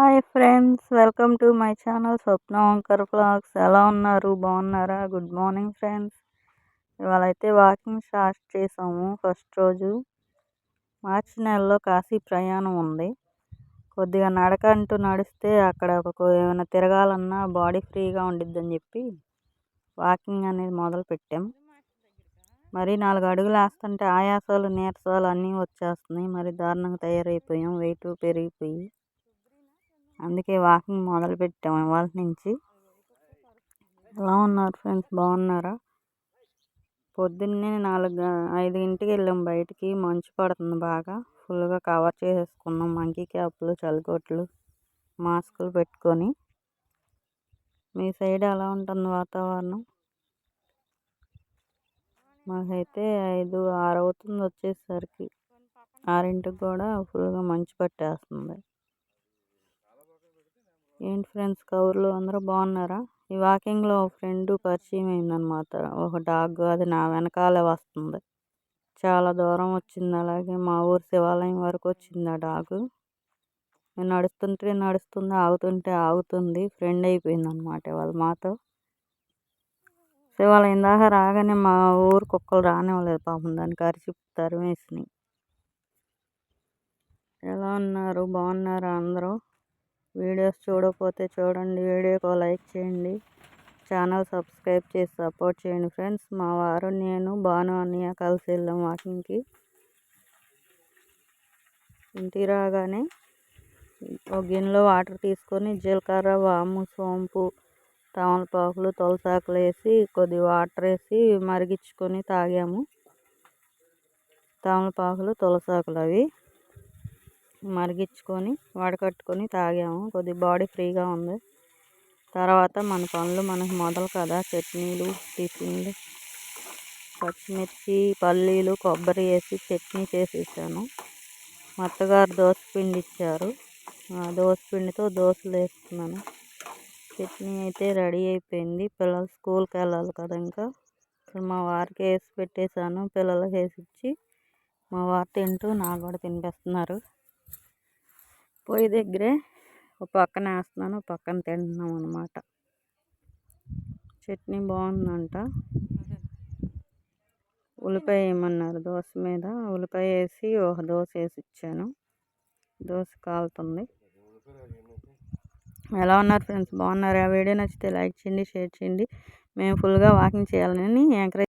Hi friends, welcome to my channel Swapna Vankar vlogs. ఎలా ఉన్నారు? బాగున్నారా? Good morning friends. ఇవాళ అయితే వాకింగ్ స్టార్ట్ చేసాము. ఫస్ట్ రోజు మార్చి నెలలో కాశీ ప్రయాణం ఉంది. కొద్దిగా నడక అంటూ నడిస్తే అక్కడ ఏమైనా తిరగాలన్నా బాడీ ఫ్రీగా ఉండిద్దని చెప్పి వాకింగ్ అనేది మొదలు పెట్టాం. మరి 4 అడుగులు వేస్తుంటే ఆయాసాలు, నీరసాలు అన్నీ వచ్చేస్తున్నాయి. మరి దారుణంగా తయారైపోయాం, వెయిట్ పెరిగిపోయి. అందుకే వాకింగ్ మొదలు పెట్టాము ఇవాళ నుంచి. ఎలా ఉన్నారు ఫ్రెండ్స్? బాగున్నారా? పొద్దున్నే 5 గంటలకి వెళ్ళాం బయటికి. మంచు పడుతుంది బాగా. ఫుల్గా కవర్ చేసేసుకున్నాం. మంకీ క్యాప్లు, చలికోట్లు, మాస్కులు పెట్టుకొని. మీ సైడ్ ఎలా ఉంటుంది వాతావరణం? మాకైతే 5, 6 అవుతుంది వచ్చేసరికి. 6ంటికి కూడా ఫుల్గా మంచు పట్టేస్తుంది. ఏంటి ఫ్రెండ్స్ కౌర్లు అందరూ బాగున్నారా? ఈ వాకింగ్లో ఫ్రెండ్ పరిచయం అయిందనమాట. ఒక డాగ్, అది నా వెనకాలే వస్తుంది. చాలా దూరం వచ్చింది. అలాగే మా ఊరు శివాలయం వరకు వచ్చింది ఆ డాగు. నేను నడుస్తుంది, ఆగుతుంటే ఆగుతుంది. ఫ్రెండ్ అయిపోయింది అనమాట ఇవాళ మాతో. శివాలయం దాకా రాగానే మా ఊరు కుక్కలు రానివ్వలేదు పాపం, దానికి అరిచి తరిమేసినాయి. ఎలా ఉన్నారు? బాగున్నారా అందరూ? వీడియోస్ చూడకపోతే చూడండి, వీడియోకి లైక్ చేయండి, ఛానల్ సబ్స్క్రైబ్ చేసి సపోర్ట్ చేయండి ఫ్రెండ్స్. మా వారు, నేను, భాను అన్నయ్య కలిసి వెళ్ళాం వాకింగ్కి. ఇంటికి రాగానే ఒక గిన్నెలో వాటర్ తీసుకొని జీలకర్ర, వాము, సోంపు, తమలపాకులు, తులసాకులు వేసి కొద్ది వాటర్ వేసి మరిగించుకొని తాగాము. తమలపాకులు, తులసాకులు అవి మరిగించుకొని వడకట్టుకొని తాగాము. కొద్ది బాడీ ఫ్రీగా ఉంది. తర్వాత మన పనులు మనకు మొదలు కదా. చట్నీలు, టిఫిన్లు, పచ్చిమిర్చి, పల్లీలు, కొబ్బరి వేసి చట్నీ చేసేసాను. మా అత్తగారు దోసపిండి ఇచ్చారు. ఆ దోసపిండితో దోశలు వేస్తున్నాను. చట్నీ అయితే రెడీ అయిపోయింది. పిల్లలు స్కూల్కి వెళ్ళాలి కదా. ఇంకా మా వారికి వేసి పెట్టేశాను. పిల్లలకి వేసి ఇచ్చి మా వారు తింటూ నాకు కూడా తినిపిస్తున్నారు. పొయ్యి దగ్గరే ఒక పక్కన వేస్తున్నాను, ఒక పక్కన తింటున్నాం అన్నమాట. చట్నీ బాగుందంట. ఉల్లిపాయ వేయమన్నారు దోశ మీద. ఉల్లిపాయ వేసి ఒక దోశ వేసి ఇచ్చాను. దోశ కాలుతుంది. ఎలా ఉన్నారు ఫ్రెండ్స్? బాగున్నారు. ఆ వీడియో నచ్చితే లైక్ చేయండి, షేర్ చేయండి. మేము ఫుల్గా వాకింగ్ చేయాలని ఎంకరేజ్